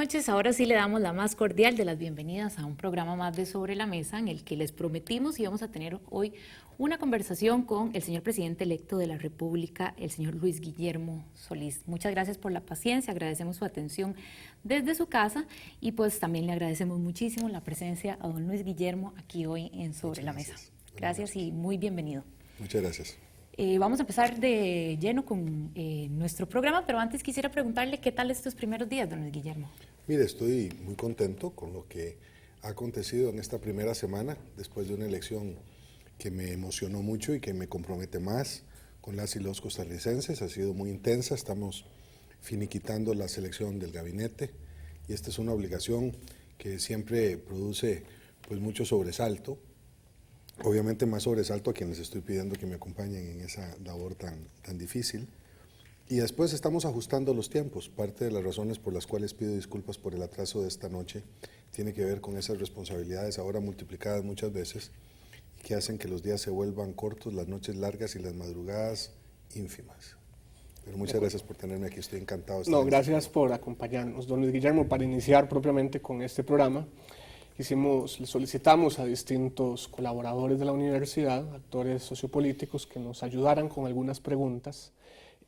noches. Ahora sí le damos la más cordial de las bienvenidas a un programa más de Sobre la Mesa, en el que les prometimos y vamos a tener hoy una conversación con el señor presidente electo de la República, el señor Luis Guillermo Solís. Muchas gracias por la paciencia, agradecemos su atención desde su casa y pues también le agradecemos muchísimo la presencia a don Luis Guillermo aquí hoy en Sobre la Mesa. Gracias y muy bienvenido. Muchas gracias. Vamos a empezar de lleno con nuestro programa, pero antes quisiera preguntarle qué tal estos primeros días, don Luis Guillermo. Mire, estoy muy contento con lo que ha acontecido en esta primera semana, después de una elección que me emocionó mucho y que me compromete más con las y los costarricenses. Ha sido muy intensa, estamos finiquitando la selección del gabinete y esta es una obligación que siempre produce pues mucho sobresalto. Obviamente más sobresalto a quienes estoy pidiendo que me acompañen en esa labor tan difícil. Y después estamos ajustando los tiempos. Parte de las razones por las cuales pido disculpas por el atraso de esta noche tiene que ver con esas responsabilidades ahora multiplicadas muchas veces que hacen que los días se vuelvan cortos, las noches largas y las madrugadas ínfimas. Pero muchas gracias por tenerme aquí, estoy encantado de estar No, gracias por acompañarnos, don Luis Guillermo. Para iniciar propiamente con este programa, le solicitamos a distintos colaboradores de la universidad, actores sociopolíticos, que nos ayudaran con algunas preguntas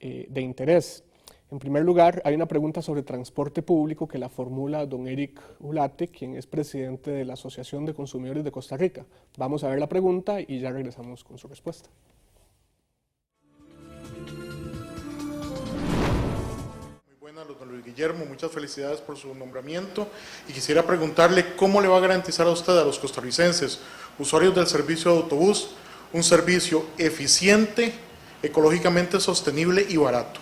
de interés. En primer lugar, hay una pregunta sobre transporte público que la formula don Eric Ulate, quien es presidente de la Asociación de Consumidores de Costa Rica. Vamos a ver la pregunta y ya regresamos con su respuesta. Don Luis Guillermo, muchas felicidades por su nombramiento y quisiera preguntarle cómo le va a garantizar a usted, a los costarricenses, usuarios del servicio de autobús, un servicio eficiente, ecológicamente sostenible y barato.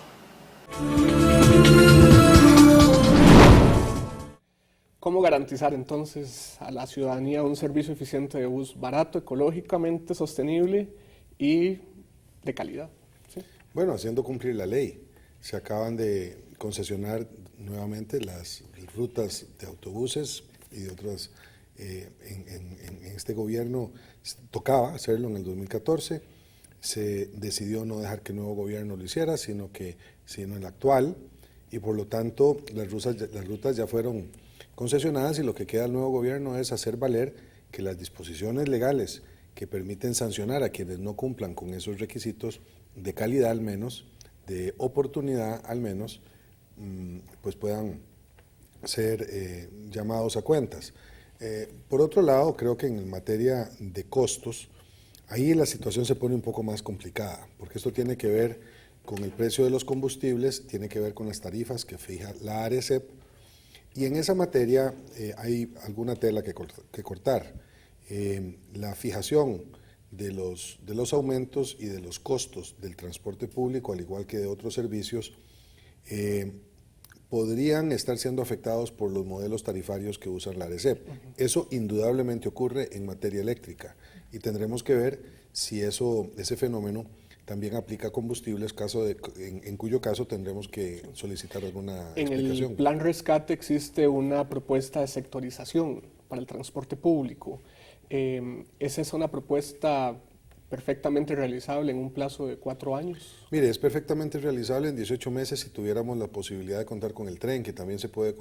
¿Cómo garantizar entonces a la ciudadanía un servicio eficiente de bus barato, ecológicamente sostenible y de calidad? ¿Sí? Bueno, haciendo cumplir la ley. Se acaban de concesionar nuevamente las rutas de autobuses y de otras. En este gobierno tocaba hacerlo en el 2014, se decidió no dejar que el nuevo gobierno lo hiciera, sino el actual, y por lo tanto las rutas ya fueron concesionadas y lo que queda al nuevo gobierno es hacer valer que las disposiciones legales que permiten sancionar a quienes no cumplan con esos requisitos de calidad al menos, de oportunidad al menos, pues puedan ser llamados a cuentas. Por otro lado, creo que en materia de costos, ahí la situación se pone un poco más complicada, porque esto tiene que ver con el precio de los combustibles, tiene que ver con las tarifas que fija la ARECEP, y en esa materia hay alguna tela que cortar. La fijación de los aumentos y de los costos del transporte público, al igual que de otros servicios, podrían estar siendo afectados por los modelos tarifarios que usan la ARECEP. Eso indudablemente ocurre en materia eléctrica y tendremos que ver si ese fenómeno también aplica a combustibles, en cuyo caso tendremos que solicitar alguna explicación. En el plan rescate existe una propuesta de sectorización para el transporte público. ¿Esa es una propuesta perfectamente realizable en un plazo de 4 añes? Mire, es perfectamente realizable en 18 meses si tuviéramos la posibilidad de contar con el tren, que también se puede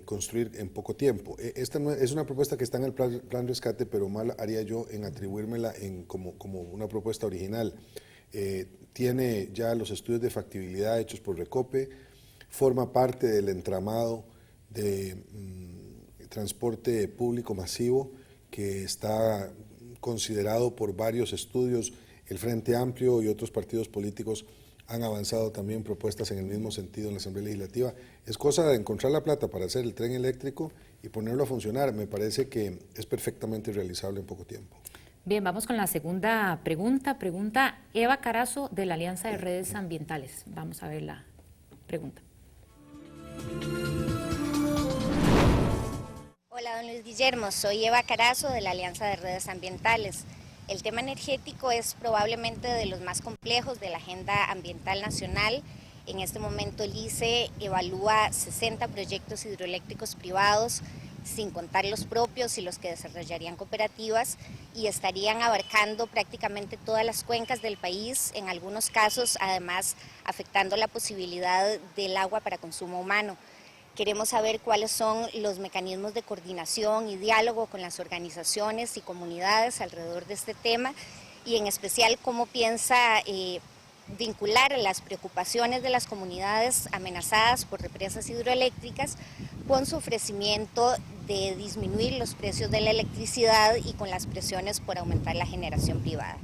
construir en poco tiempo. Esta no es una propuesta que está en el plan rescate, pero mal haría yo en atribuírmela como una propuesta original. Tiene ya los estudios de factibilidad hechos por Recope, forma parte del entramado de transporte público masivo que está considerado por varios estudios. El Frente Amplio y otros partidos políticos han avanzado también propuestas en el mismo sentido en la Asamblea Legislativa. Es cosa de encontrar la plata para hacer el tren eléctrico y ponerlo a funcionar. Me parece que es perfectamente realizable en poco tiempo. Bien, vamos con la segunda pregunta. Pregunta Eva Carazo de la Alianza de Redes Ambientales. Vamos a ver la pregunta. Hola, don Luis Guillermo, soy Eva Carazo de la Alianza de Redes Ambientales. El tema energético es probablemente de los más complejos de la agenda ambiental nacional. En este momento el ICE evalúa 60 proyectos hidroeléctricos privados, sin contar los propios y los que desarrollarían cooperativas, y estarían abarcando prácticamente todas las cuencas del país, en algunos casos además afectando la posibilidad del agua para consumo humano. Queremos saber cuáles son los mecanismos de coordinación y diálogo con las organizaciones y comunidades alrededor de este tema y en especial cómo piensa vincular las preocupaciones de las comunidades amenazadas por represas hidroeléctricas con su ofrecimiento de disminuir los precios de la electricidad y con las presiones por aumentar la generación privada.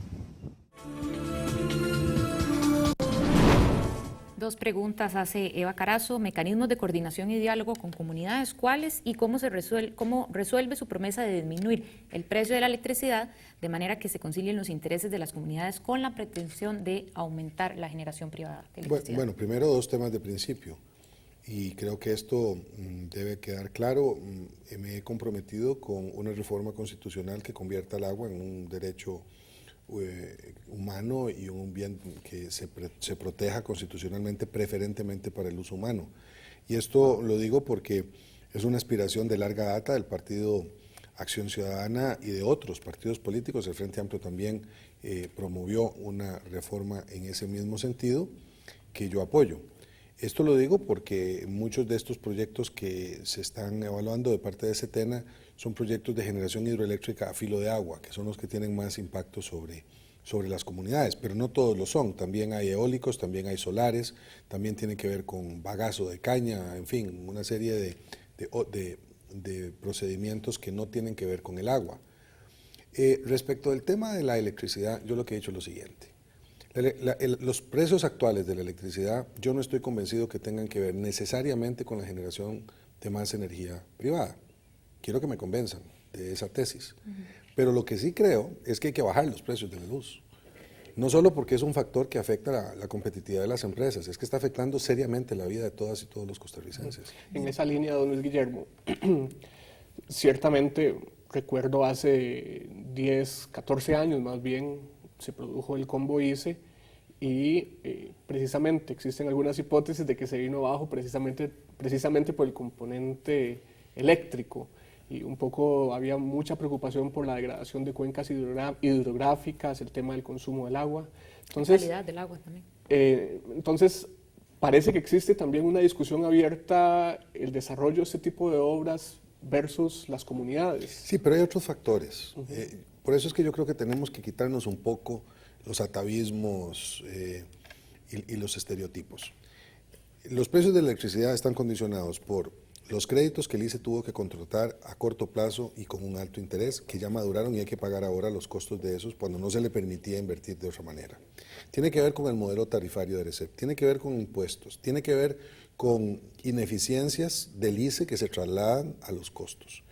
Dos preguntas hace Eva Carazo: mecanismos de coordinación y diálogo con comunidades, ¿cuáles? Y cómo resuelve su promesa de disminuir el precio de la electricidad de manera que se concilien los intereses de las comunidades con la pretensión de aumentar la generación privada de electricidad. Bueno, primero dos temas de principio, y creo que esto debe quedar claro. Me he comprometido con una reforma constitucional que convierta el agua en un derecho humano y un bien que se proteja constitucionalmente, preferentemente para el uso humano. Y esto lo digo porque es una aspiración de larga data del Partido Acción Ciudadana y de otros partidos políticos. El Frente Amplio también promovió una reforma en ese mismo sentido que yo apoyo. Esto lo digo porque muchos de estos proyectos que se están evaluando de parte de Setena son proyectos de generación hidroeléctrica a filo de agua, que son los que tienen más impacto sobre las comunidades, pero no todos lo son. También hay eólicos, también hay solares, también tiene que ver con bagazo de caña, en fin, una serie de procedimientos que no tienen que ver con el agua. Respecto del tema de la electricidad, yo lo que he dicho es lo siguiente. Los precios actuales de la electricidad, yo no estoy convencido que tengan que ver necesariamente con la generación de más energía privada. Quiero que me convenzan de esa tesis. Pero lo que sí creo es que hay que bajar los precios de la luz. No solo porque es un factor que afecta la competitividad de las empresas, es que está afectando seriamente la vida de todas y todos los costarricenses. En esa línea, don Luis Guillermo, ciertamente recuerdo hace 10, 14 años más bien, se produjo el combo ICE y precisamente existen algunas hipótesis de que se vino abajo precisamente por el componente eléctrico, y un poco había mucha preocupación por la degradación de cuencas hidrográficas, el tema del consumo del agua. Entonces, la calidad del agua también. Entonces, parece que existe también una discusión abierta, el desarrollo de este tipo de obras versus las comunidades. Sí, pero hay otros factores. Por eso es que yo creo que tenemos que quitarnos un poco los atavismos y los estereotipos. Los precios de la electricidad están condicionados por los créditos que el ICE tuvo que contratar a corto plazo y con un alto interés, que ya maduraron y hay que pagar ahora los costos de esos cuando no se le permitía invertir de otra manera. Tiene que ver con el modelo tarifario de RECEP, tiene que ver con impuestos, tiene que ver con ineficiencias del ICE que se trasladan a los costos.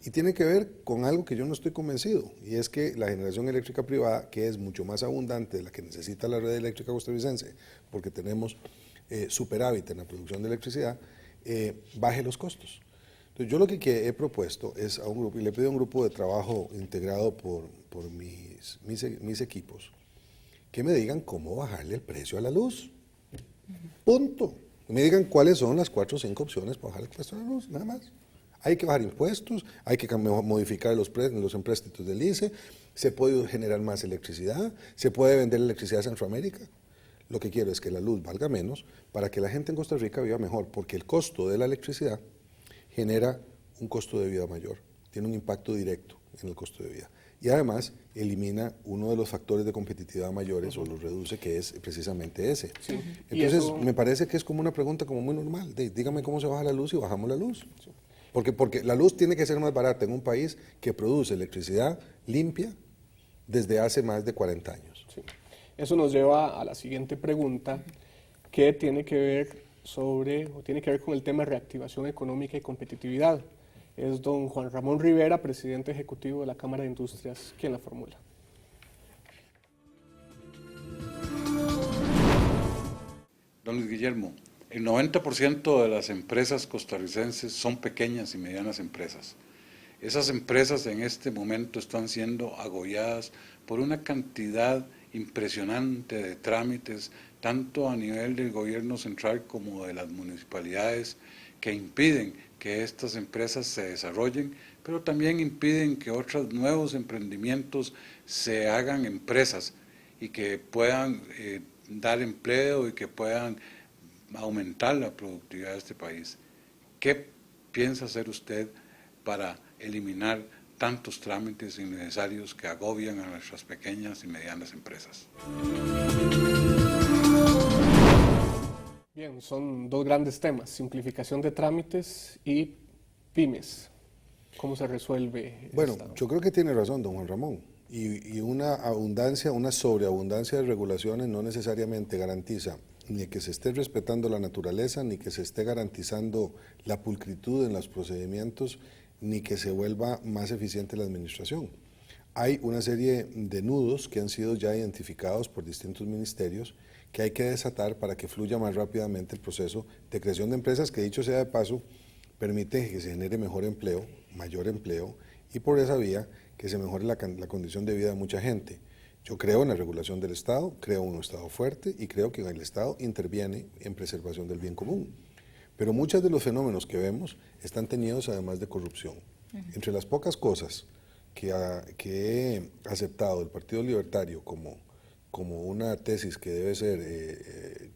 Y tiene que ver con algo que yo no estoy convencido, y es que la generación eléctrica privada, que es mucho más abundante de la que necesita la red eléctrica costarricense, porque tenemos superávit en la producción de electricidad, baje los costos. Entonces, yo lo que he propuesto es a un grupo, y le pido a un grupo de trabajo integrado por mis equipos, que me digan cómo bajarle el precio a la luz. Punto. Y me digan cuáles son las 4 o 5 opciones para bajar el precio a la luz, nada más. Hay que bajar impuestos, hay que modificar los empréstitos del ICE, se puede generar más electricidad, se puede vender electricidad a Centroamérica. Lo que quiero es que la luz valga menos para que la gente en Costa Rica viva mejor, porque el costo de la electricidad genera un costo de vida mayor, tiene un impacto directo en el costo de vida. Y además elimina uno de los factores de competitividad mayores o los reduce, que es precisamente ese. Sí. Entonces me parece que es como una pregunta como muy normal, dígame cómo se baja la luz y bajamos la luz. Sí. Porque la luz tiene que ser más barata en un país que produce electricidad limpia desde hace más de 40 años. Sí. Eso nos lleva a la siguiente pregunta, que tiene que ver con el tema de reactivación económica y competitividad. Es don Juan Ramón Rivera, presidente ejecutivo de la Cámara de Industrias, quien la formula. Don Luis Guillermo, el 90% de las empresas costarricenses son pequeñas y medianas empresas. Esas empresas en este momento están siendo agobiadas por una cantidad impresionante de trámites, tanto a nivel del gobierno central como de las municipalidades, que impiden que estas empresas se desarrollen, pero también impiden que otros nuevos emprendimientos se hagan empresas y que puedan dar empleo y que puedan aumentar la productividad de este país. ¿Qué piensa hacer usted para eliminar tantos trámites innecesarios que agobian a nuestras pequeñas y medianas empresas? Bien, son dos grandes temas, simplificación de trámites y pymes. ¿Cómo se resuelve? Bueno, yo creo que tiene razón don Juan Ramón. Y una abundancia, una sobreabundancia de regulaciones no necesariamente garantiza ni que se esté respetando la naturaleza, ni que se esté garantizando la pulcritud en los procedimientos, ni que se vuelva más eficiente la administración. Hay una serie de nudos que han sido ya identificados por distintos ministerios que hay que desatar para que fluya más rápidamente el proceso de creación de empresas que, dicho sea de paso, permite que se genere mejor empleo, mayor empleo, y por esa vía que se mejore la condición de vida de mucha gente. Yo creo en la regulación del Estado, creo en un Estado fuerte y creo que el Estado interviene en preservación del bien común. Pero muchos de los fenómenos que vemos están teñidos además de corrupción. Entre las pocas cosas que he aceptado del Partido Libertario como una tesis que debe ser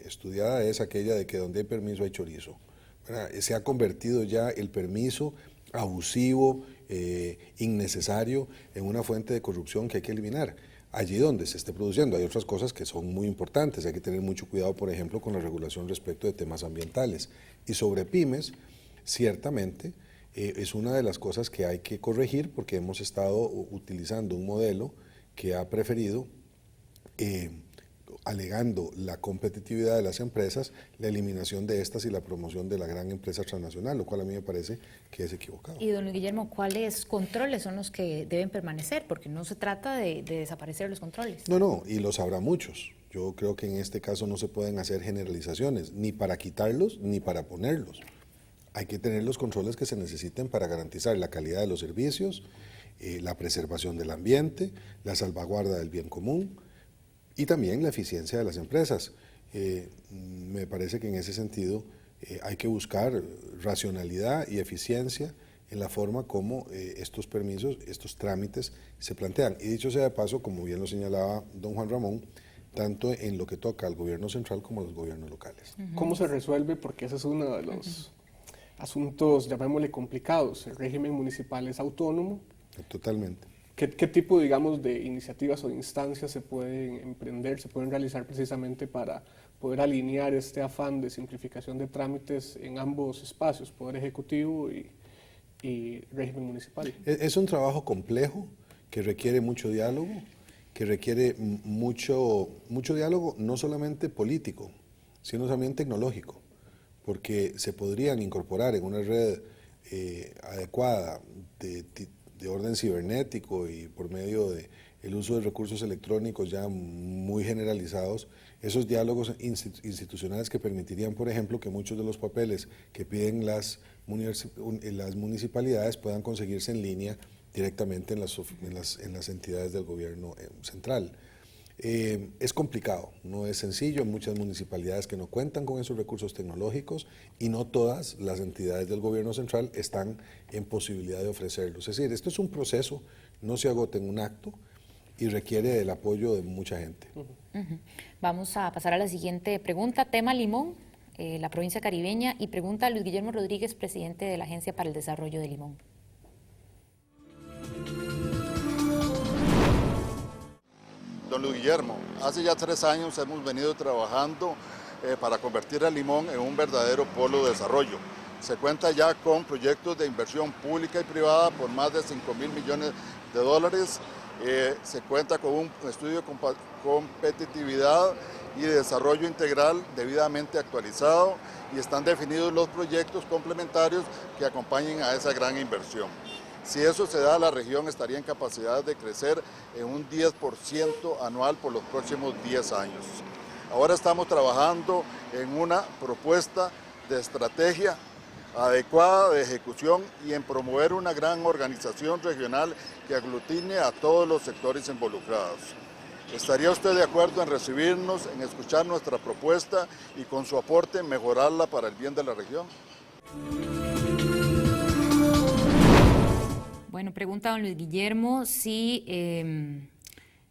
estudiada es aquella de que donde hay permiso hay chorizo. Se ha convertido ya el permiso abusivo, innecesario, en una fuente de corrupción que hay que eliminar. Allí donde se esté produciendo, hay otras cosas que son muy importantes, hay que tener mucho cuidado, por ejemplo, con la regulación respecto de temas ambientales. Y sobre pymes, ciertamente, es una de las cosas que hay que corregir porque hemos estado utilizando un modelo que ha preferido, alegando la competitividad de las empresas, la eliminación de estas y la promoción de la gran empresa transnacional, lo cual a mí me parece que es equivocado. Y don Luis Guillermo, ¿cuáles controles son los que deben permanecer? Porque no se trata de desaparecer los controles. No, y los habrá muchos. Yo creo que en este caso no se pueden hacer generalizaciones, ni para quitarlos ni para ponerlos. Hay que tener los controles que se necesiten para garantizar la calidad de los servicios, la preservación del ambiente, la salvaguarda del bien común, y también la eficiencia de las empresas. Me parece que en ese sentido hay que buscar racionalidad y eficiencia en la forma como estos permisos, estos trámites se plantean. Y dicho sea de paso, como bien lo señalaba don Juan Ramón, tanto en lo que toca al gobierno central como a los gobiernos locales. ¿Cómo se resuelve? Porque ese es uno de los asuntos, llamémosle, complicados. El régimen municipal es autónomo. Totalmente. ¿Qué tipo, digamos, de iniciativas o de instancias se pueden emprender, se pueden realizar precisamente para poder alinear este afán de simplificación de trámites en ambos espacios, Poder Ejecutivo y régimen municipal? Es un trabajo complejo que requiere mucho diálogo, que requiere mucho diálogo no solamente político, sino también tecnológico, porque se podrían incorporar en una red adecuada de orden cibernético y por medio del uso de recursos electrónicos ya muy generalizados, esos diálogos institucionales que permitirían, por ejemplo, que muchos de los papeles que piden las municipalidades puedan conseguirse en línea directamente en las entidades del gobierno central. Es complicado, no es sencillo, hay muchas municipalidades que no cuentan con esos recursos tecnológicos y no todas las entidades del gobierno central están en posibilidad de ofrecerlos. Es decir, esto es un proceso, no se agota en un acto y requiere el apoyo de mucha gente. Vamos a pasar a la siguiente pregunta, tema Limón, la provincia caribeña, y pregunta a Luis Guillermo Rodríguez, presidente de la Agencia para el Desarrollo de Limón. Don Luis Guillermo, hace ya 3 años hemos venido trabajando para convertir a Limón en un verdadero polo de desarrollo. Se cuenta ya con proyectos de inversión pública y privada por más de 5.000 millones de dólares. Se cuenta con un estudio de competitividad y de desarrollo integral debidamente actualizado y están definidos los proyectos complementarios que acompañen a esa gran inversión. Si eso se da, la región estaría en capacidad de crecer en un 10% anual por los próximos 10 años. Ahora estamos trabajando en una propuesta de estrategia adecuada de ejecución y en promover una gran organización regional que aglutine a todos los sectores involucrados. ¿Estaría usted de acuerdo en recibirnos, en escuchar nuestra propuesta y con su aporte mejorarla para el bien de la región? Bueno, pregunta don Luis Guillermo si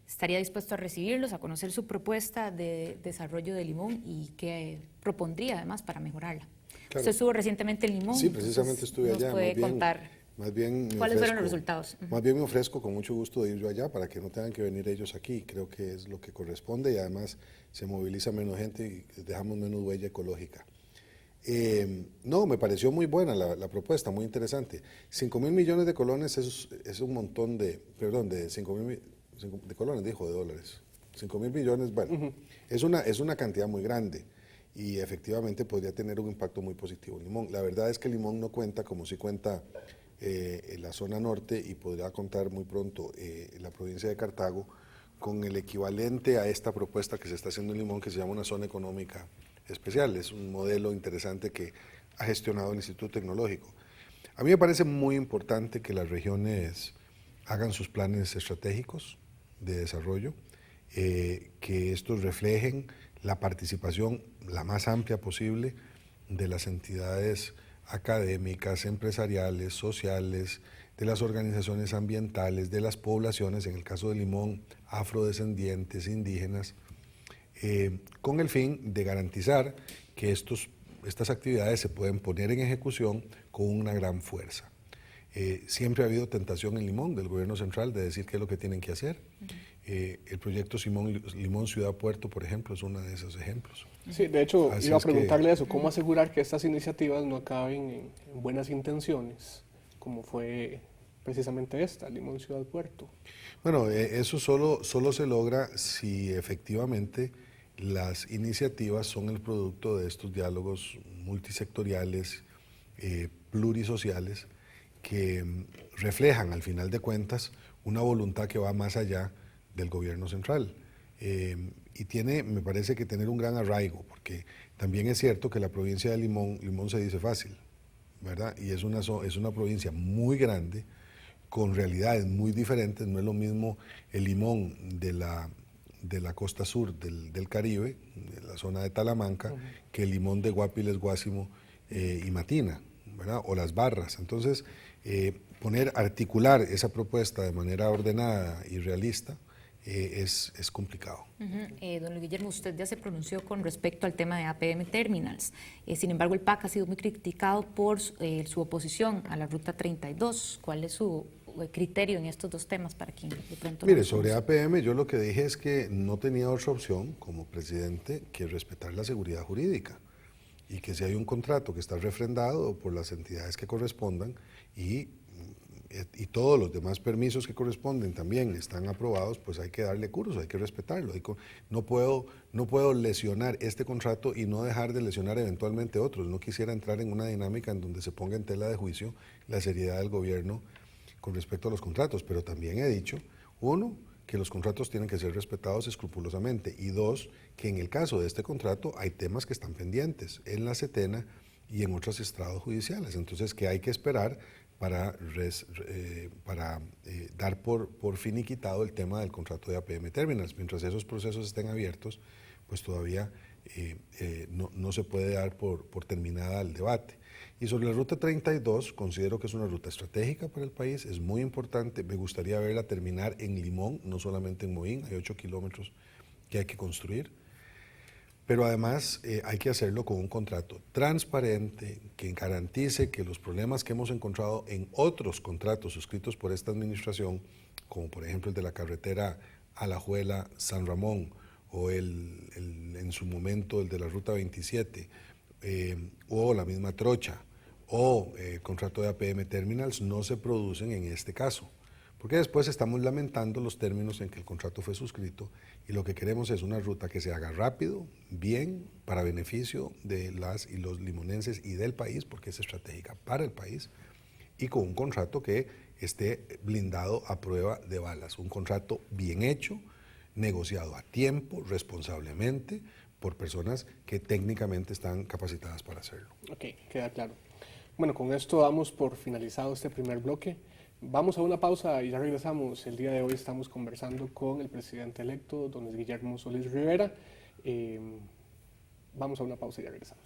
estaría dispuesto a recibirlos, a conocer su propuesta de desarrollo de Limón y qué propondría además para mejorarla. Claro. Usted estuvo recientemente en Limón. Sí, precisamente estuve ¿nos allá. puede contar Más bien cuáles fueron los resultados? Más bien me ofrezco con mucho gusto de ir yo allá para que no tengan que venir ellos aquí. Creo que es lo que corresponde y además se moviliza menos gente y dejamos menos huella ecológica. No, me pareció muy buena la propuesta, muy interesante. 5.000 millones de colones es un montón de 5.000 de colones, dijo, de dólares. 5.000 millones, bueno, es una cantidad muy grande y efectivamente podría tener un impacto muy positivo en Limón. La verdad es que Limón no cuenta como si cuenta la zona norte y podría contar muy pronto la provincia de Cartago con el equivalente a esta propuesta que se está haciendo en Limón, que se llama una zona económica especial. Es un modelo interesante que ha gestionado el Instituto Tecnológico. A mí me parece muy importante que las regiones hagan sus planes estratégicos de desarrollo, que estos reflejen la participación la más amplia posible de las entidades académicas, empresariales, sociales, de las organizaciones ambientales, de las poblaciones, en el caso de Limón, afrodescendientes, indígenas, con el fin de garantizar que estas actividades se pueden poner en ejecución con una gran fuerza. Siempre ha habido tentación en Limón del gobierno central de decir qué es lo que tienen que hacer. El proyecto Limón Ciudad Puerto, por ejemplo, es uno de esos ejemplos. Sí, de hecho, Así iba a es que- preguntarle eso, ¿cómo asegurar que estas iniciativas no acaben en buenas intenciones, como fue precisamente esta, Limón Ciudad Puerto? Bueno, eso solo se logra si efectivamente las iniciativas son el producto de estos diálogos multisectoriales, plurisociales, que reflejan al final de cuentas una voluntad que va más allá del gobierno central. Y tiene, me parece que tener un gran arraigo, porque también es cierto que la provincia de Limón se dice fácil, ¿verdad? Y es una provincia muy grande, con realidades muy diferentes. No es lo mismo el Limón de la costa sur del Caribe, de la zona de Talamanca, que el Limón de Guapiles, Guásimo y Matina, ¿verdad? O Las Barras. Entonces, articular esa propuesta de manera ordenada y realista es complicado. Don Luis Guillermo, usted ya se pronunció con respecto al tema de APM Terminals. Sin embargo, el PAC ha sido muy criticado por su oposición a la Ruta 32. ¿Cuál es su criterio en estos dos temas para quien de pronto no Mire, los sobre conoce? APM yo lo que dije es que no tenía otra opción como presidente que respetar la seguridad jurídica y que si hay un contrato que está refrendado por las entidades que correspondan y todos los demás permisos que corresponden también están aprobados, pues hay que darle curso, hay que respetarlo. No puedo lesionar este contrato y no dejar de lesionar eventualmente otros. No quisiera entrar en una dinámica en donde se ponga en tela de juicio la seriedad del gobierno con respecto a los contratos, pero también he dicho, uno, que los contratos tienen que ser respetados escrupulosamente y dos, que en el caso de este contrato hay temas que están pendientes en la Setena y en otros estrados judiciales, entonces que hay que esperar para dar por finiquitado el tema del contrato de APM Terminals. Mientras esos procesos estén abiertos, pues todavía no se puede dar por terminada el debate. Y sobre la Ruta 32, considero que es una ruta estratégica para el país, es muy importante, me gustaría verla terminar en Limón, no solamente en Moín, hay 8 kilómetros que hay que construir, pero además hay que hacerlo con un contrato transparente que garantice que los problemas que hemos encontrado en otros contratos suscritos por esta administración, como por ejemplo el de la carretera Alajuela-San Ramón o en su momento el de la Ruta 27 o la misma Trocha o el contrato de APM Terminals no se producen en este caso, porque después estamos lamentando los términos en que el contrato fue suscrito y lo que queremos es una ruta que se haga rápido, bien, para beneficio de las y los limonenses y del país, porque es estratégica para el país, y con un contrato que esté blindado a prueba de balas, un contrato bien hecho, negociado a tiempo, responsablemente, por personas que técnicamente están capacitadas para hacerlo. Ok, queda claro. Bueno, con esto damos por finalizado este primer bloque. Vamos a una pausa y ya regresamos. El día de hoy estamos conversando con el presidente electo, don Luis Guillermo Solís Rivera. Vamos a una pausa y ya regresamos.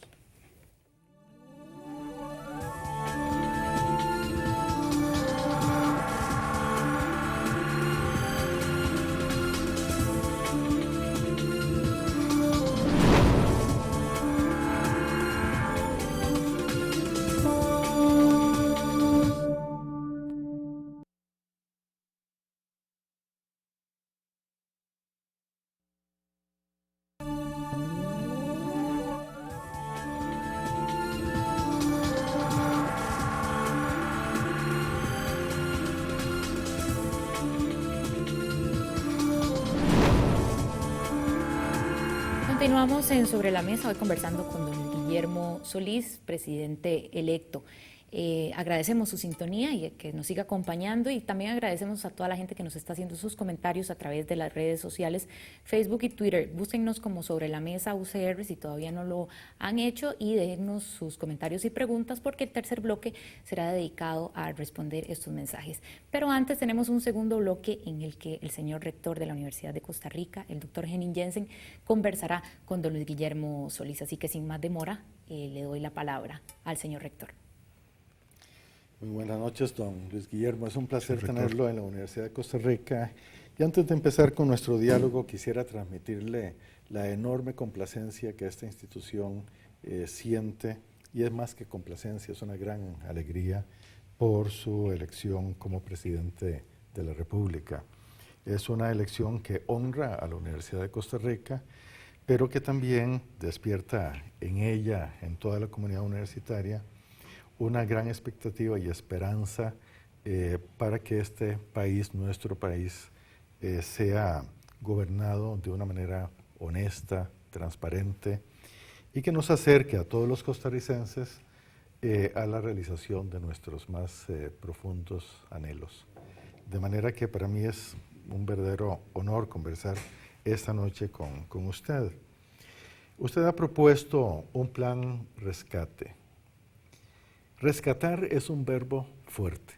Continuamos en Sobre la Mesa, hoy conversando con don Guillermo Solís, presidente electo. Agradecemos su sintonía y que nos siga acompañando, y también agradecemos a toda la gente que nos está haciendo sus comentarios a través de las redes sociales, Facebook y Twitter. Búsquennos como Sobre la Mesa UCR si todavía no lo han hecho, y déjennos sus comentarios y preguntas, porque el tercer bloque será dedicado a responder estos mensajes. Pero antes tenemos un segundo bloque en el que el señor rector de la Universidad de Costa Rica, el doctor Henning Jensen, conversará con don Luis Guillermo Solís. Así que sin más demora, le doy la palabra al señor rector. Muy buenas noches, don Luis Guillermo. Es un placer tenerlo en la Universidad de Costa Rica. Y antes de empezar con nuestro diálogo, quisiera transmitirle la enorme complacencia que esta institución siente, y es más que complacencia, es una gran alegría por su elección como presidente de la República. Es una elección que honra a la Universidad de Costa Rica, pero que también despierta en ella, en toda la comunidad universitaria, una gran expectativa y esperanza para que este país, nuestro país, sea gobernado de una manera honesta, transparente, y que nos acerque a todos los costarricenses a la realización de nuestros más profundos anhelos. De manera que para mí es un verdadero honor conversar esta noche con usted. Usted ha propuesto un plan rescate. Rescatar es un verbo fuerte.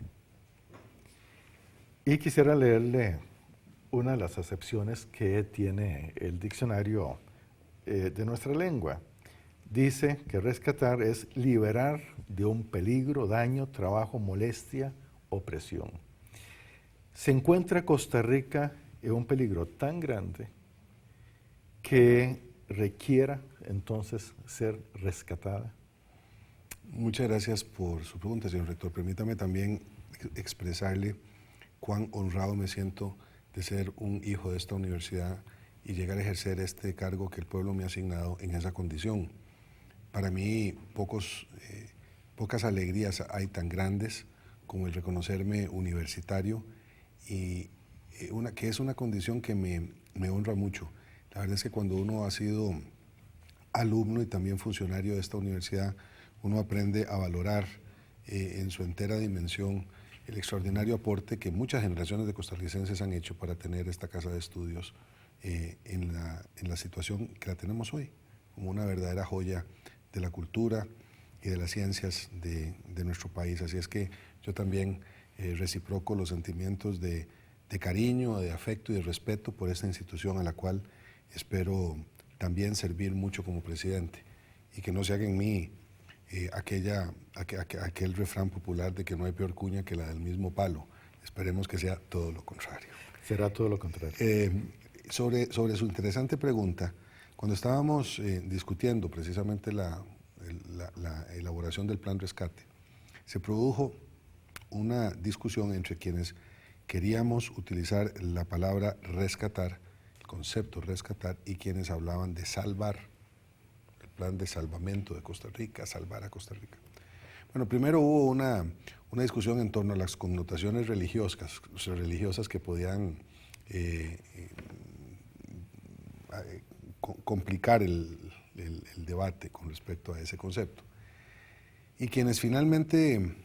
Y quisiera leerle una de las acepciones que tiene el diccionario de nuestra lengua. Dice que rescatar es liberar de un peligro, daño, trabajo, molestia, opresión. Se encuentra Costa Rica en un peligro tan grande que requiera entonces ser rescatada. Muchas gracias por su pregunta, señor rector. Permítame también expresarle cuán honrado me siento de ser un hijo de esta universidad y llegar a ejercer este cargo que el pueblo me ha asignado en esa condición. Para mí, pocas alegrías hay tan grandes como el reconocerme universitario, y que es una condición que me honra mucho. La verdad es que cuando uno ha sido alumno y también funcionario de esta universidad, uno aprende a valorar en su entera dimensión el extraordinario aporte que muchas generaciones de costarricenses han hecho para tener esta casa de estudios en la situación que la tenemos hoy, como una verdadera joya de la cultura y de las ciencias de nuestro país. Así es que yo también reciproco los sentimientos de cariño, de afecto y de respeto por esta institución a la cual espero también servir mucho como presidente, y que no se haga en mí aquel refrán popular de que no hay peor cuña que la del mismo palo. Esperemos que sea todo lo contrario. Será todo lo contrario. Sobre su interesante pregunta, cuando estábamos discutiendo precisamente la elaboración del plan rescate, se produjo una discusión entre quienes queríamos utilizar la palabra rescatar, el concepto rescatar, y quienes hablaban de salvar, el plan de salvamento de Costa Rica, salvar a Costa Rica. Bueno, primero hubo una discusión en torno a las connotaciones religiosas que podían complicar el debate con respecto a ese concepto. Y quienes finalmente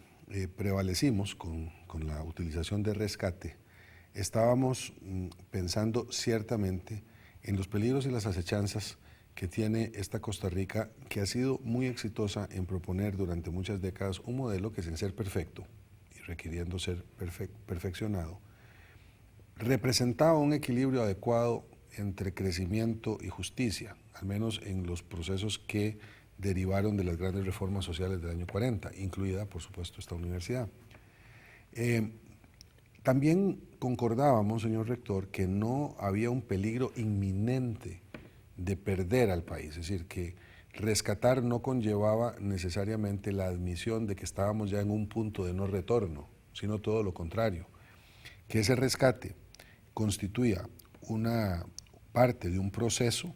prevalecimos con la utilización de rescate, estábamos pensando ciertamente en los peligros y las acechanzas que tiene esta Costa Rica, que ha sido muy exitosa en proponer durante muchas décadas un modelo que, sin ser perfecto y requiriendo ser perfeccionado, representaba un equilibrio adecuado entre crecimiento y justicia, al menos en los procesos que derivaron de las grandes reformas sociales del año 40, incluida, por supuesto, esta universidad. También concordábamos, señor rector, que no había un peligro inminente de perder al país, es decir, que rescatar no conllevaba necesariamente la admisión de que estábamos ya en un punto de no retorno, sino todo lo contrario, que ese rescate constituía una parte de un proceso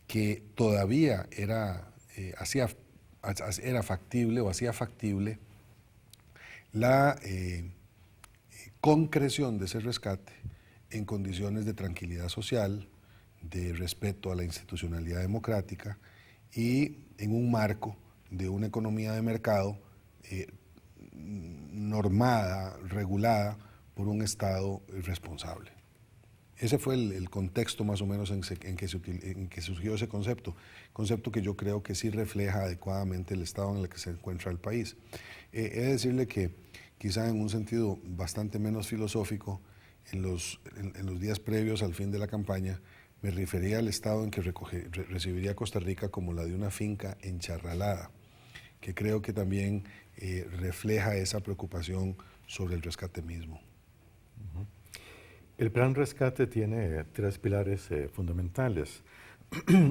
que todavía era factible o hacía factible la concreción de ese rescate en condiciones de tranquilidad social, de respeto a la institucionalidad democrática y en un marco de una economía de mercado normada, regulada por un Estado responsable. Ese fue el contexto más o menos en que surgió ese concepto que yo creo que sí refleja adecuadamente el estado en el que se encuentra el país. He de decirle que quizá en un sentido bastante menos filosófico, en los días previos al fin de la campaña, me refería al estado en que recibiría Costa Rica como la de una finca encharralada, que creo que también refleja esa preocupación sobre el rescate mismo. El plan rescate tiene 3 pilares fundamentales.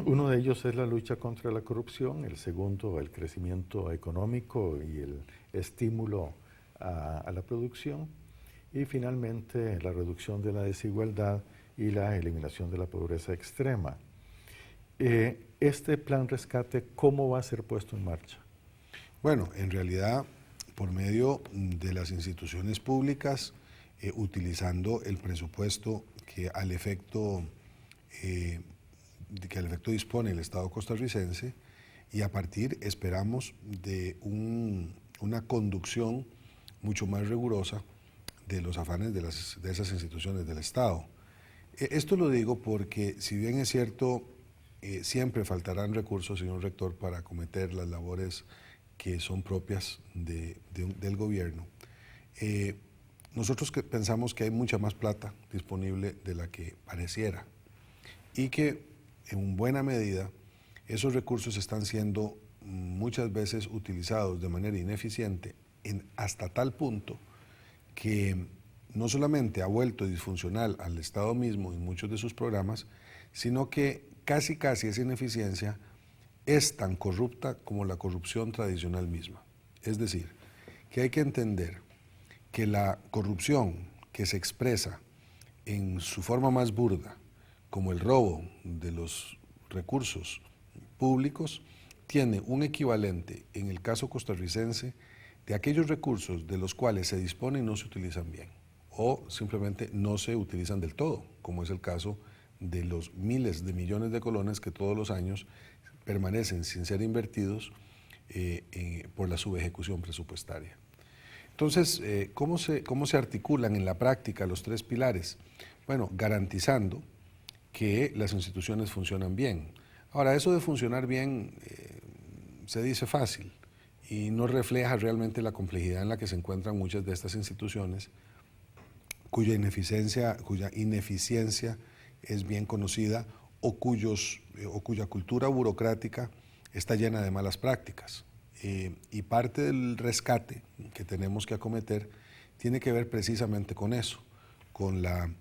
Uno de ellos es la lucha contra la corrupción, el segundo el crecimiento económico y el estímulo a la producción, y finalmente la reducción de la desigualdad y la eliminación de la pobreza extrema. Este plan rescate, ¿cómo va a ser puesto en marcha? Bueno, en realidad, por medio de las instituciones públicas, utilizando el presupuesto que al efecto dispone el Estado costarricense, y a partir, esperamos, de una conducción mucho más rigurosa de los afanes de esas instituciones del Estado. Esto lo digo porque, si bien es cierto, siempre faltarán recursos, señor rector, para acometer las labores que son propias del gobierno. Nosotros pensamos que hay mucha más plata disponible de la que pareciera y que en buena medida esos recursos están siendo muchas veces utilizados de manera ineficiente hasta tal punto que no solamente ha vuelto disfuncional al Estado mismo en muchos de sus programas, sino que casi esa ineficiencia es tan corrupta como la corrupción tradicional misma. Es decir, que hay que entender que la corrupción que se expresa en su forma más burda, como el robo de los recursos públicos, tiene un equivalente en el caso costarricense de aquellos recursos de los cuales se dispone y no se utilizan bien, o simplemente no se utilizan del todo, como es el caso de los miles de millones de colones que todos los años permanecen sin ser invertidos por la subejecución presupuestaria. Entonces, ¿cómo se articulan en la práctica los 3 pilares? Bueno, garantizando que las instituciones funcionan bien. Ahora, eso de funcionar bien se dice fácil y no refleja realmente la complejidad en la que se encuentran muchas de estas instituciones, cuya ineficiencia es bien conocida o cuya cultura burocrática está llena de malas prácticas. Y parte del rescate que tenemos que acometer tiene que ver precisamente con eso, con la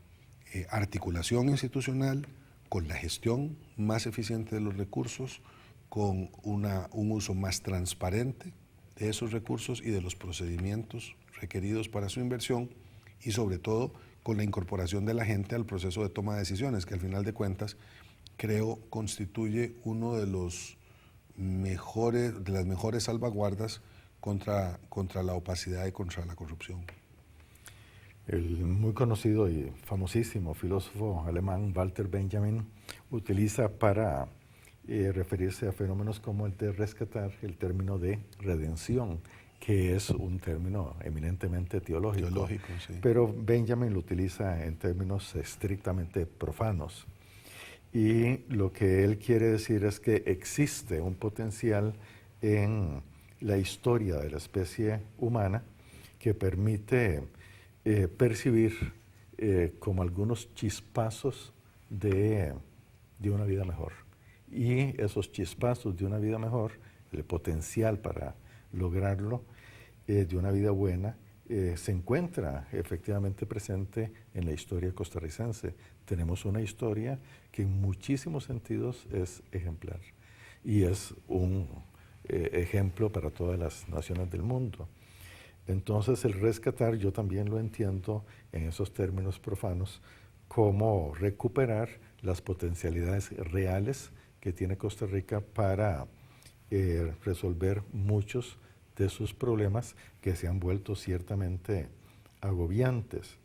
articulación institucional, con la gestión más eficiente de los recursos, con un uso más transparente de esos recursos y de los procedimientos requeridos para su inversión, y sobre todo con la incorporación de la gente al proceso de toma de decisiones, que al final de cuentas creo constituye uno de las mejores salvaguardas contra la opacidad y contra la corrupción. El muy conocido y famosísimo filósofo alemán Walter Benjamin utiliza para referirse a fenómenos como el de rescatar el término de redención, que es un término eminentemente teológico, sí. Pero Benjamin lo utiliza en términos estrictamente profanos. Y lo que él quiere decir es que existe un potencial en la historia de la especie humana que permite percibir como algunos chispazos de una vida mejor. Y esos chispazos de una vida mejor, el potencial para lograrlo, de una vida buena, se encuentra efectivamente presente en la historia costarricense. Tenemos una historia que en muchísimos sentidos es ejemplar y es un ejemplo para todas las naciones del mundo. Entonces, el rescatar, yo también lo entiendo en esos términos profanos, como recuperar las potencialidades reales que tiene Costa Rica para resolver muchos de sus problemas que se han vuelto ciertamente agobiantes.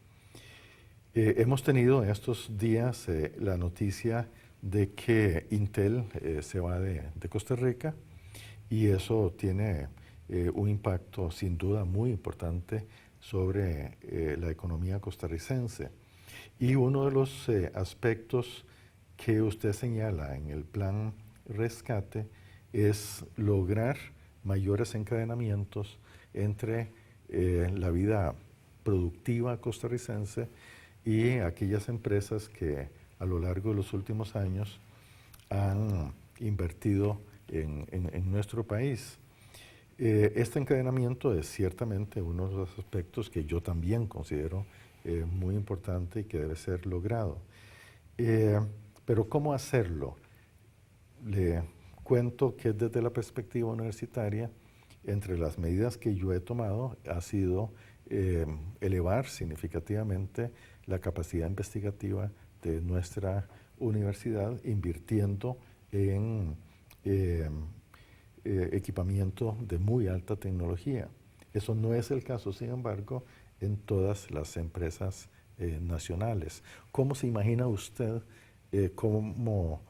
Hemos tenido en estos días la noticia de que Intel se va de Costa Rica y eso tiene un impacto sin duda muy importante sobre la economía costarricense. Y uno de los aspectos que usted señala en el plan rescate es lograr mayores encadenamientos entre la vida productiva costarricense y aquellas empresas que a lo largo de los últimos años han invertido en nuestro país. Este encadenamiento es ciertamente uno de los aspectos que yo también considero muy importante y que debe ser logrado. Pero ¿cómo hacerlo? Le cuento que desde la perspectiva universitaria, entre las medidas que yo he tomado ha sido elevar significativamente la capacidad investigativa de nuestra universidad, invirtiendo en equipamiento de muy alta tecnología. Eso no es el caso, sin embargo, en todas las empresas nacionales. ¿Cómo se imagina usted cómo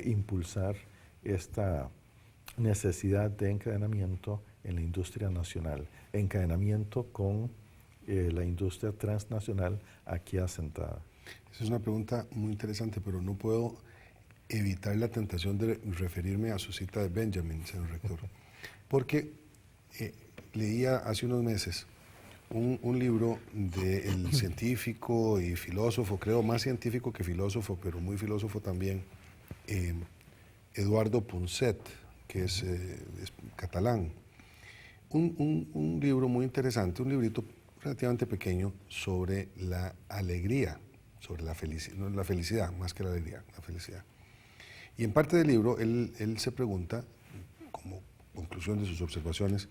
impulsar esta necesidad de encadenamiento en la industria nacional, encadenamiento con la industria transnacional aquí asentada? Esa es una pregunta muy interesante, pero no puedo evitar la tentación de referirme a su cita de Benjamin, señor rector, porque leía hace unos meses un libro del científico y filósofo, creo más científico que filósofo, pero muy filósofo también, Eduardo Punset, que es catalán. Un libro muy interesante, un librito relativamente pequeño sobre la alegría, sobre la felicidad, más que la alegría, la felicidad. Y en parte del libro él se pregunta, como conclusión de sus observaciones,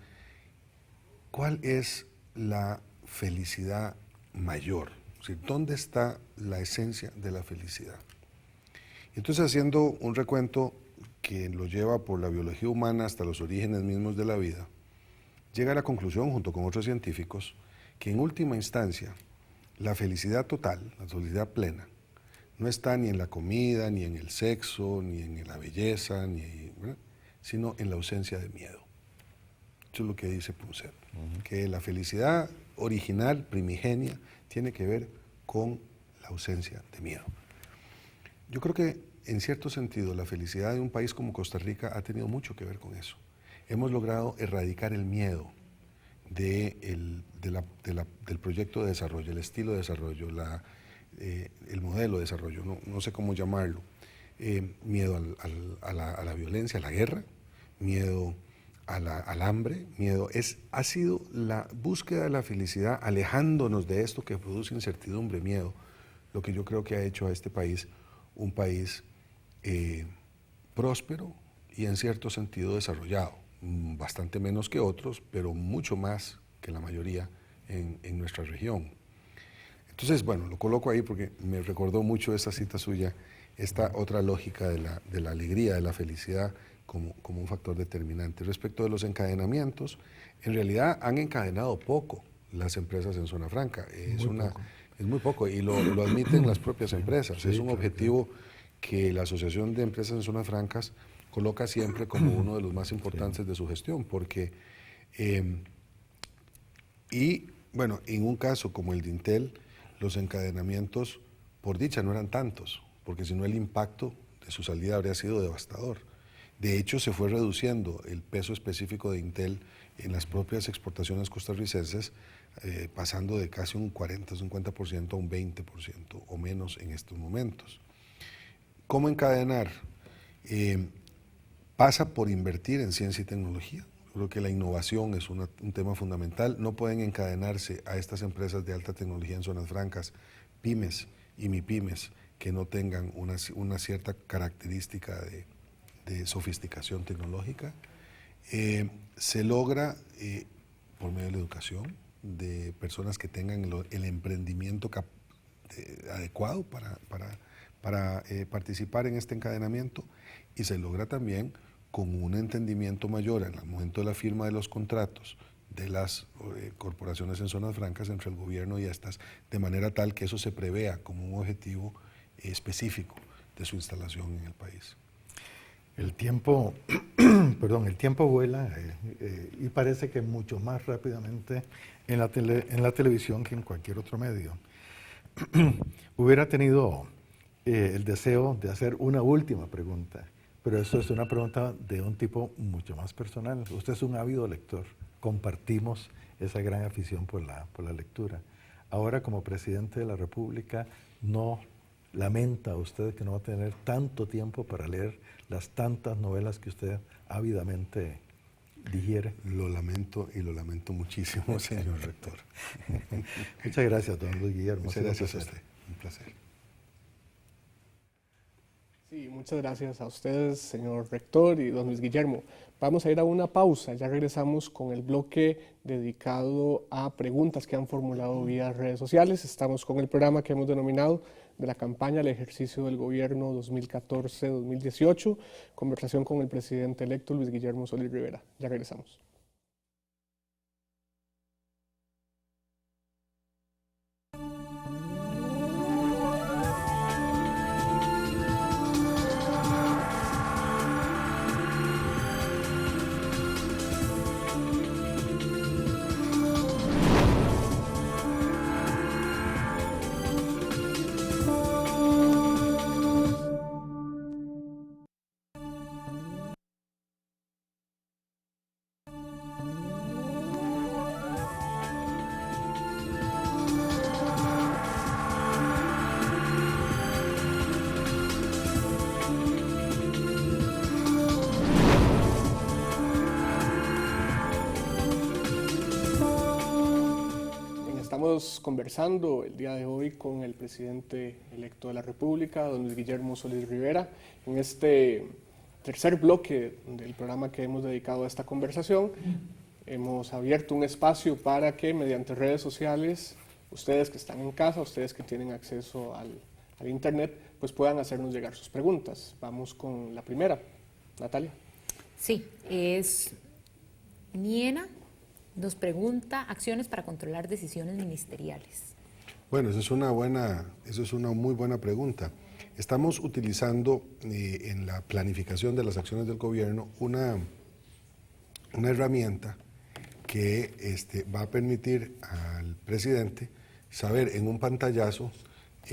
¿cuál es la felicidad mayor? Es decir, ¿dónde está la esencia de la felicidad? Entonces, haciendo un recuento que lo lleva por la biología humana hasta los orígenes mismos de la vida, llega a la conclusión, junto con otros científicos, que en última instancia, la felicidad total, la felicidad plena, no está ni en la comida, ni en el sexo, ni en la belleza, sino en la ausencia de miedo. Eso es lo que dice Punset, que la felicidad original, primigenia, tiene que ver con la ausencia de miedo. Yo creo que, en cierto sentido, la felicidad de un país como Costa Rica ha tenido mucho que ver con eso. Hemos logrado erradicar el miedo del proyecto de desarrollo, el estilo de desarrollo, el modelo de desarrollo, no sé cómo llamarlo. Miedo a la violencia, a la guerra, miedo al hambre, ha sido la búsqueda de la felicidad, alejándonos de esto que produce incertidumbre, miedo, lo que yo creo que ha hecho a este país un país próspero y en cierto sentido desarrollado, bastante menos que otros, pero mucho más que la mayoría en nuestra región. Entonces, bueno, lo coloco ahí porque me recordó mucho esta cita suya, esta otra lógica de la alegría, de la felicidad como un factor determinante. Respecto de los encadenamientos, en realidad han encadenado poco las empresas en zona franca. Es muy poco y lo admiten las propias empresas. Sí, es un objetivo que la Asociación de Empresas en Zonas Francas coloca siempre como uno de los más importantes de su gestión, porque, y bueno, en un caso como el de Intel, los encadenamientos, por dicha, no eran tantos, porque si no el impacto de su salida habría sido devastador. De hecho, se fue reduciendo el peso específico de Intel en las propias exportaciones costarricenses, pasando de casi un 40-50% a un 20% o menos en estos momentos. ¿Cómo encadenar? Pasa por invertir en ciencia y tecnología. Creo que la innovación es un tema fundamental. No pueden encadenarse a estas empresas de alta tecnología en zonas francas, pymes y mipymes, que no tengan una cierta característica de sofisticación tecnológica. Se logra por medio de la educación, de personas que tengan el emprendimiento adecuado para participar en este encadenamiento, y se logra también con un entendimiento mayor en el momento de la firma de los contratos de las corporaciones en zonas francas entre el gobierno y estas, de manera tal que eso se prevea como un objetivo específico de su instalación en el país. El tiempo, el tiempo vuela y parece que mucho más rápidamente en la televisión que en cualquier otro medio. Hubiera tenido el deseo de hacer una última pregunta, pero eso es una pregunta de un tipo mucho más personal. Usted es un ávido lector, compartimos esa gran afición por la lectura. Ahora, como presidente de la República, ¿no lamenta usted que no va a tener tanto tiempo para leer las tantas novelas que usted ávidamente digiere? Lo lamento y lo lamento muchísimo, señor rector. Muchas gracias, don Luis Guillermo. Muchas gracias a usted. Un placer. Sí, muchas gracias a ustedes, señor rector y don Luis Guillermo. Vamos a ir a una pausa, ya regresamos con el bloque dedicado a preguntas que han formulado vía redes sociales. Estamos con el programa que hemos denominado de la campaña al ejercicio del gobierno 2014-2018, conversación con el presidente electo Luis Guillermo Solís Rivera. Ya regresamos. Estamos conversando el día de hoy con el presidente electo de la República, don Luis Guillermo Solís Rivera, en este tercer bloque del programa que hemos dedicado a esta conversación. Hemos abierto un espacio para que mediante redes sociales, ustedes que están en casa, ustedes que tienen acceso al internet, pues puedan hacernos llegar sus preguntas. Vamos con la primera. Natalia. Sí, es Niena. Nos pregunta acciones para controlar decisiones ministeriales. Bueno, esa es una muy buena pregunta. Estamos utilizando en la planificación de las acciones del gobierno una herramienta que va a permitir al presidente saber en un pantallazo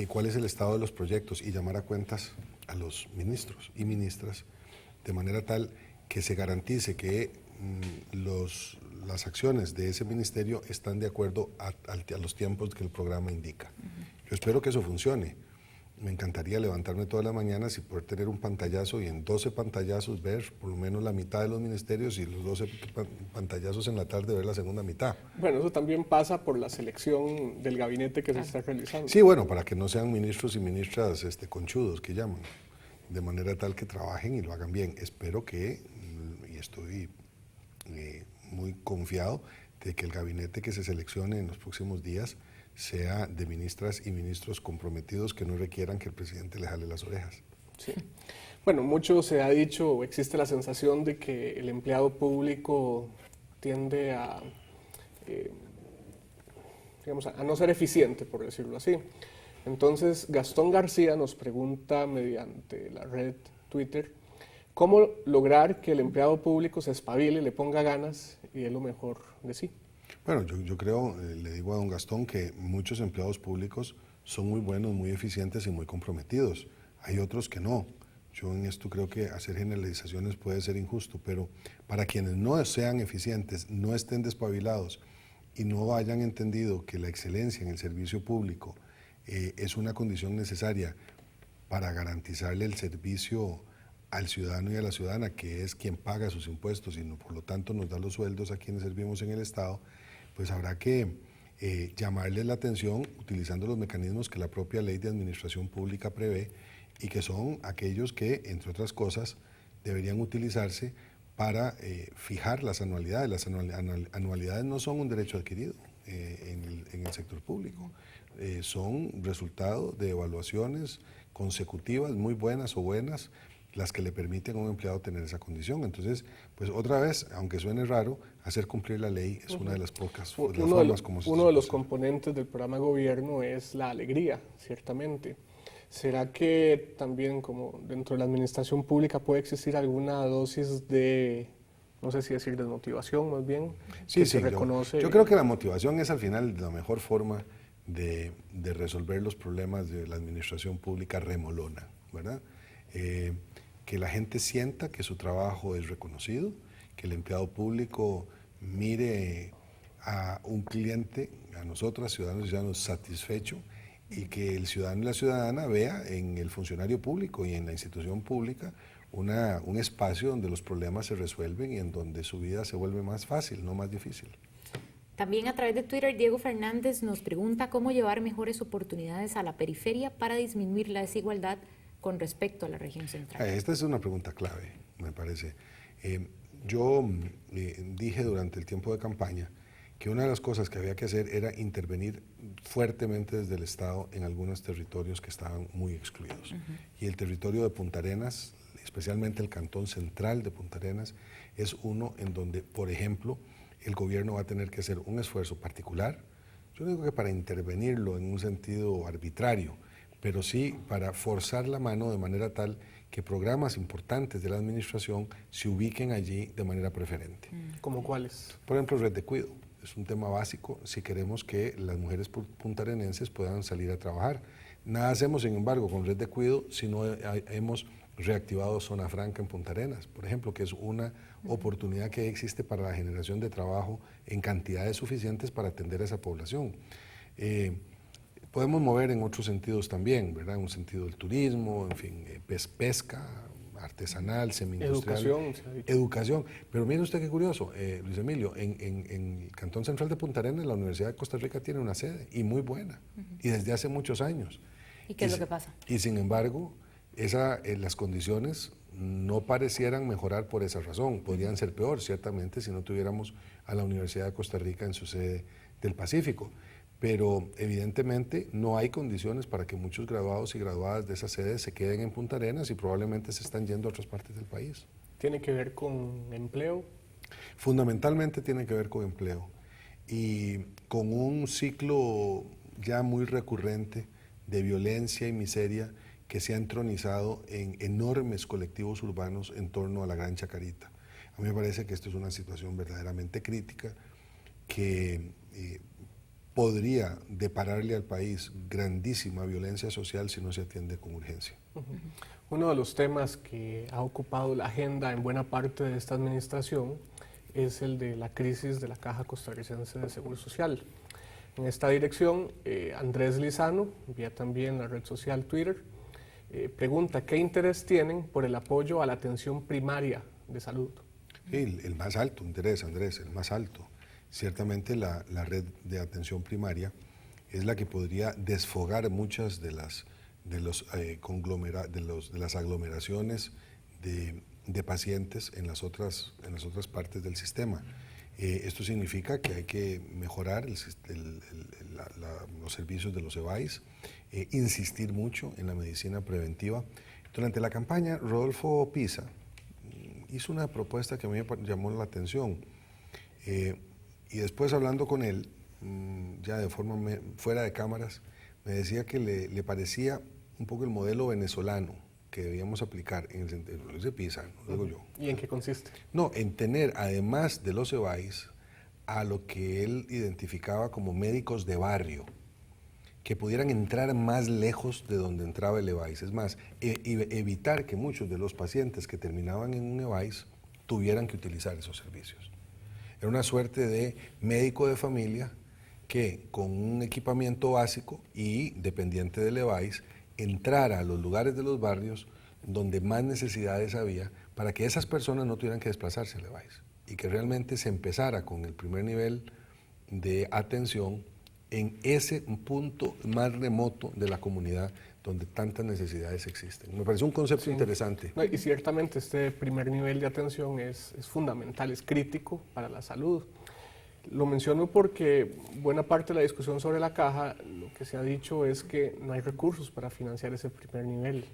cuál es el estado de los proyectos y llamar a cuentas a los ministros y ministras, de manera tal que se garantice que las acciones de ese ministerio están de acuerdo a los tiempos que el programa indica. Yo espero que eso funcione. Me encantaría levantarme todas las mañanas y poder tener un pantallazo y en 12 pantallazos ver por lo menos la mitad de los ministerios y los 12 pantallazos en la tarde ver la segunda mitad. Bueno, eso también pasa por la selección del gabinete que se está realizando. Sí, bueno, para que no sean ministros y ministras conchudos que llaman, de manera tal que trabajen y lo hagan bien. Espero que, y estoy muy confiado de que el gabinete que se seleccione en los próximos días sea de ministras y ministros comprometidos que no requieran que el presidente le jale las orejas. Sí. Bueno, mucho se ha dicho, o existe la sensación de que el empleado público tiende a no ser eficiente, por decirlo así. Entonces, Gastón García nos pregunta mediante la red Twitter, ¿cómo lograr que el empleado público se espabile, le ponga ganas y dé lo mejor de sí? Bueno, yo creo, le digo a don Gastón, que muchos empleados públicos son muy buenos, muy eficientes y muy comprometidos. Hay otros que no. Yo en esto creo que hacer generalizaciones puede ser injusto, pero para quienes no sean eficientes, no estén despabilados y no hayan entendido que la excelencia en el servicio público es una condición necesaria para garantizarle el servicio al ciudadano y a la ciudadana, que es quien paga sus impuestos y por lo tanto nos da los sueldos a quienes servimos en el Estado, pues habrá que llamarles la atención utilizando los mecanismos que la propia Ley de Administración Pública prevé y que son aquellos que, entre otras cosas, deberían utilizarse para fijar las anualidades. Las anualidades no son un derecho adquirido en el sector público, son resultado de evaluaciones consecutivas muy buenas o buenas, las que le permiten a un empleado tener esa condición. Entonces, pues otra vez, aunque suene raro, hacer cumplir la ley es una de las pocas formas como se Uno de los componentes del programa de gobierno es la alegría, ciertamente. ¿Será que también, como dentro de la administración pública, puede existir alguna dosis de, no sé si decir desmotivación más bien, Sí, que sí, se reconoce? yo creo que la motivación es al final la mejor forma de resolver los problemas de la administración pública remolona, ¿verdad? Que la gente sienta que su trabajo es reconocido, que el empleado público mire a un cliente, a nosotros, ciudadanos y ciudadanos, satisfecho, y que el ciudadano y la ciudadana vea en el funcionario público y en la institución pública un espacio donde los problemas se resuelven y en donde su vida se vuelve más fácil, no más difícil. También a través de Twitter, Diego Fernández nos pregunta cómo llevar mejores oportunidades a la periferia para disminuir la desigualdad con respecto a la región central. Esta es una pregunta clave, me parece. Yo dije durante el tiempo de campaña que una de las cosas que había que hacer era intervenir fuertemente desde el Estado en algunos territorios que estaban muy excluidos. Y el territorio de Punta Arenas, especialmente el cantón central de Punta Arenas, es uno en donde, por ejemplo, el gobierno va a tener que hacer un esfuerzo particular. Yo no digo que para intervenirlo en un sentido arbitrario, pero sí para forzar la mano de manera tal que programas importantes de la administración se ubiquen allí de manera preferente. ¿Cómo cuáles? Por ejemplo, Red de Cuido. Es un tema básico si queremos que las mujeres puntarenenses puedan salir a trabajar. Nada hacemos, sin embargo, con Red de Cuido si no hemos reactivado Zona Franca en Punta Arenas, por ejemplo, que es una oportunidad que existe para la generación de trabajo en cantidades suficientes para atender a esa población. Podemos mover en otros sentidos también, ¿verdad? En un sentido del turismo, en fin, pesca, artesanal, semi-industrial. Educación. Pero mire usted qué curioso, Luis Emilio, en el Cantón Central de Punta Arenas, la Universidad de Costa Rica tiene una sede, y muy buena, y desde hace muchos años. ¿Y qué es lo que pasa? Y sin embargo, las condiciones no parecieran mejorar por esa razón, podrían ser peor, ciertamente, si no tuviéramos a la Universidad de Costa Rica en su sede del Pacífico. Pero evidentemente no hay condiciones para que muchos graduados y graduadas de esa sede se queden en Punta Arenas y probablemente se están yendo a otras partes del país. ¿Tiene que ver con empleo? Fundamentalmente tiene que ver con empleo y con un ciclo ya muy recurrente de violencia y miseria que se ha entronizado en enormes colectivos urbanos en torno a la Gran Chacarita. A mí me parece que esto es una situación verdaderamente crítica que podría depararle al país grandísima violencia social si no se atiende con urgencia. Uno de los temas que ha ocupado la agenda en buena parte de esta administración es el de la crisis de la Caja Costarricense de Seguro Social. En esta dirección, Andrés Lizano, vía también la red social Twitter, pregunta qué interés tienen por el apoyo a la atención primaria de salud. El más alto interés, Andrés, el más alto. Ciertamente la red de atención primaria es la que podría desfogar muchas de las aglomeraciones de pacientes en las otras partes del sistema. Esto significa que hay que mejorar los servicios de los EVAIS, insistir mucho en la medicina preventiva. Durante la campaña, Rodolfo Pisa hizo una propuesta que a mí me llamó la atención. Y después hablando con él, ya de forma fuera de cámaras, me decía que le parecía un poco el modelo venezolano que debíamos aplicar en el sentido de PISA, no digo yo. ¿Y en qué consiste? No, en tener además de los EVAIS a lo que él identificaba como médicos de barrio, que pudieran entrar más lejos de donde entraba el EVAIS. Es más, evitar que muchos de los pacientes que terminaban en un EVAIS tuvieran que utilizar esos servicios. Era una suerte de médico de familia que con un equipamiento básico y dependiente del EVAIS entrara a los lugares de los barrios donde más necesidades había para que esas personas no tuvieran que desplazarse al EVAIS y que realmente se empezara con el primer nivel de atención en ese punto más remoto de la comunidad donde tantas necesidades existen. Me parece un concepto interesante. No, y ciertamente este primer nivel de atención es fundamental, es crítico para la salud. Lo menciono porque buena parte de la discusión sobre la caja, lo que se ha dicho es que no hay recursos para financiar ese primer nivel.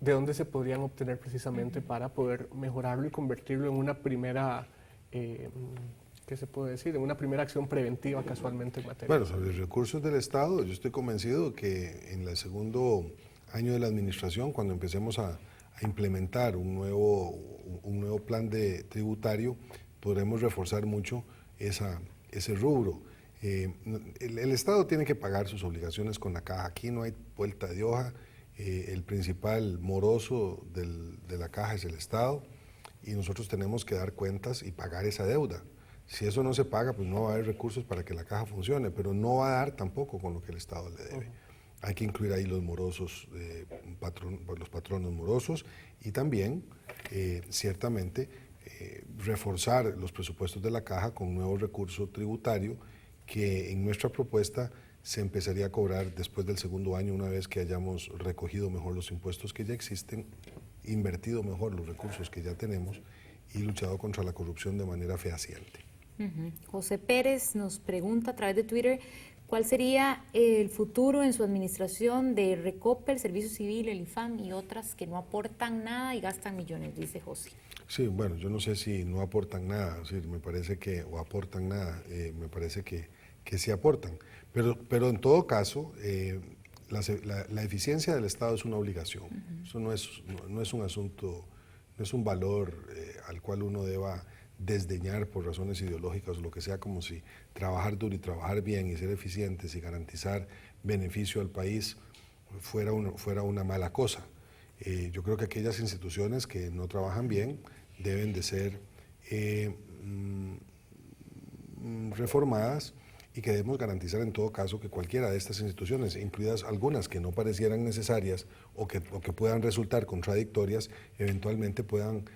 ¿De dónde se podrían obtener precisamente para poder mejorarlo y convertirlo en una primera, ¿qué ¿Qué se puede decir? Una primera acción preventiva casualmente en materia. Bueno, sobre los recursos del Estado, yo estoy convencido que en el segundo año de la administración, cuando empecemos a implementar un nuevo plan tributario, podremos reforzar mucho ese rubro. El Estado tiene que pagar sus obligaciones con la caja, aquí no hay vuelta de hoja, el principal moroso de la caja es el Estado y nosotros tenemos que dar cuentas y pagar esa deuda. Si eso no se paga, pues no va a haber recursos para que la caja funcione, pero no va a dar tampoco con lo que el Estado le debe. Hay que incluir ahí los morosos, los patronos morosos y también, ciertamente, reforzar los presupuestos de la caja con un nuevo recurso tributario que en nuestra propuesta se empezaría a cobrar después del segundo año, una vez que hayamos recogido mejor los impuestos que ya existen, invertido mejor los recursos que ya tenemos y luchado contra la corrupción de manera fehaciente. José Pérez nos pregunta a través de Twitter, ¿cuál sería el futuro en su administración de Recope, el Servicio Civil, el IFAM y otras que no aportan nada y gastan millones, dice José? Sí, bueno, yo no sé si no aportan nada, o sea, me parece que, o aportan nada, me parece que sí aportan, pero en todo caso, la eficiencia del Estado es una obligación, eso no es un asunto, no es un valor al cual uno deba desdeñar por razones ideológicas o lo que sea, como si trabajar duro y trabajar bien y ser eficientes y garantizar beneficio al país fuera una mala cosa. Yo creo que aquellas instituciones que no trabajan bien deben de ser reformadas y que debemos garantizar en todo caso que cualquiera de estas instituciones, incluidas algunas que no parecieran necesarias o que puedan resultar contradictorias, eventualmente puedan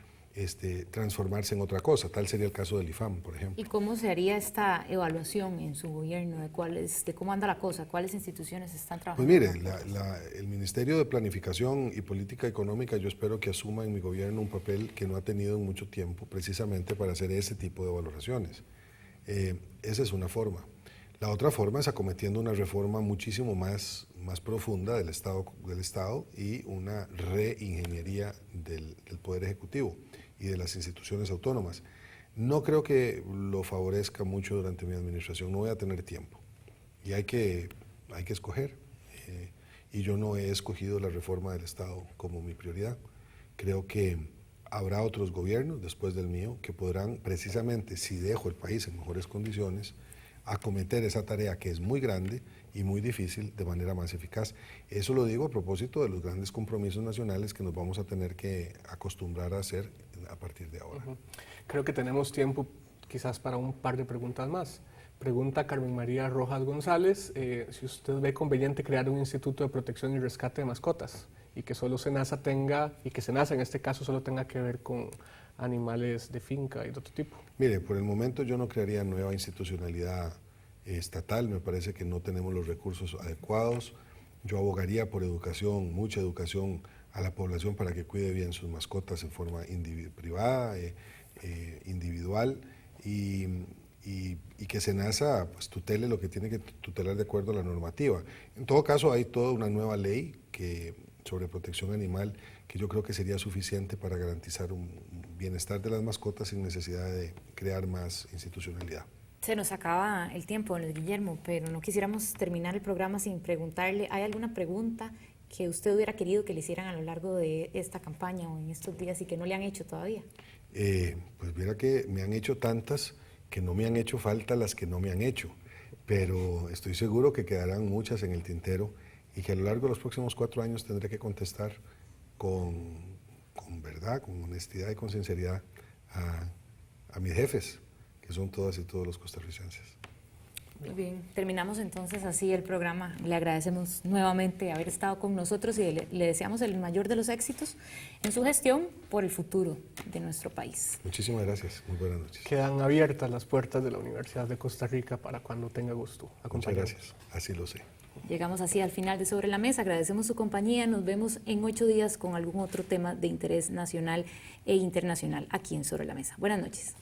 transformarse en otra cosa. Tal sería el caso del IFAM, por ejemplo. ¿Y cómo se haría esta evaluación en su gobierno de cómo anda la cosa? ¿Cuáles instituciones están trabajando? Pues mire, el Ministerio de Planificación y Política Económica yo espero que asuma en mi gobierno un papel que no ha tenido en mucho tiempo, precisamente para hacer ese tipo de valoraciones. Esa es una forma. La otra forma es acometiendo una reforma muchísimo más profunda del Estado y una reingeniería del Poder Ejecutivo y de las instituciones autónomas. No creo que lo favorezca mucho durante mi administración, no voy a tener tiempo y hay que escoger. Y yo no he escogido la reforma del Estado como mi prioridad. Creo que habrá otros gobiernos después del mío que podrán precisamente, si dejo el país en mejores condiciones, acometer esa tarea que es muy grande y muy difícil de manera más eficaz. Eso lo digo a propósito de los grandes compromisos nacionales que nos vamos a tener que acostumbrar a hacer a partir de ahora. Creo que tenemos tiempo quizás para un par de preguntas más. Pregunta Carmen María Rojas González, si usted ve conveniente crear un instituto de protección y rescate de mascotas y que solo SENASA en este caso solo tenga que ver con animales de finca y de otro tipo. Mire, por el momento yo no crearía nueva institucionalidad estatal, me parece que no tenemos los recursos adecuados. Yo abogaría por educación, mucha educación a la población para que cuide bien sus mascotas en forma privada, individual y que SENASA pues, tutele lo que tiene que tutelar de acuerdo a la normativa. En todo caso hay toda una nueva ley sobre protección animal que yo creo que sería suficiente para garantizar un bienestar de las mascotas sin necesidad de crear más institucionalidad. Se nos acaba el tiempo, don Luis Guillermo, pero no quisiéramos terminar el programa sin preguntarle, ¿hay alguna pregunta que usted hubiera querido que le hicieran a lo largo de esta campaña o en estos días y que no le han hecho todavía? Pues mira que me han hecho tantas que no me han hecho falta las que no me han hecho, pero estoy seguro que quedarán muchas en el tintero y que a lo largo de los próximos 4 años tendré que contestar con verdad, con honestidad y con sinceridad a mis jefes, que son todas y todos los costarricenses. Muy bien, terminamos entonces así el programa. Le agradecemos nuevamente haber estado con nosotros y le deseamos el mayor de los éxitos en su gestión por el futuro de nuestro país. Muchísimas gracias, muy buenas noches. Quedan abiertas las puertas de la Universidad de Costa Rica para cuando tenga gusto acompañarnos. Muchas gracias, así lo sé. Llegamos así al final de Sobre la Mesa, agradecemos su compañía, nos vemos en 8 días con algún otro tema de interés nacional e internacional aquí en Sobre la Mesa. Buenas noches.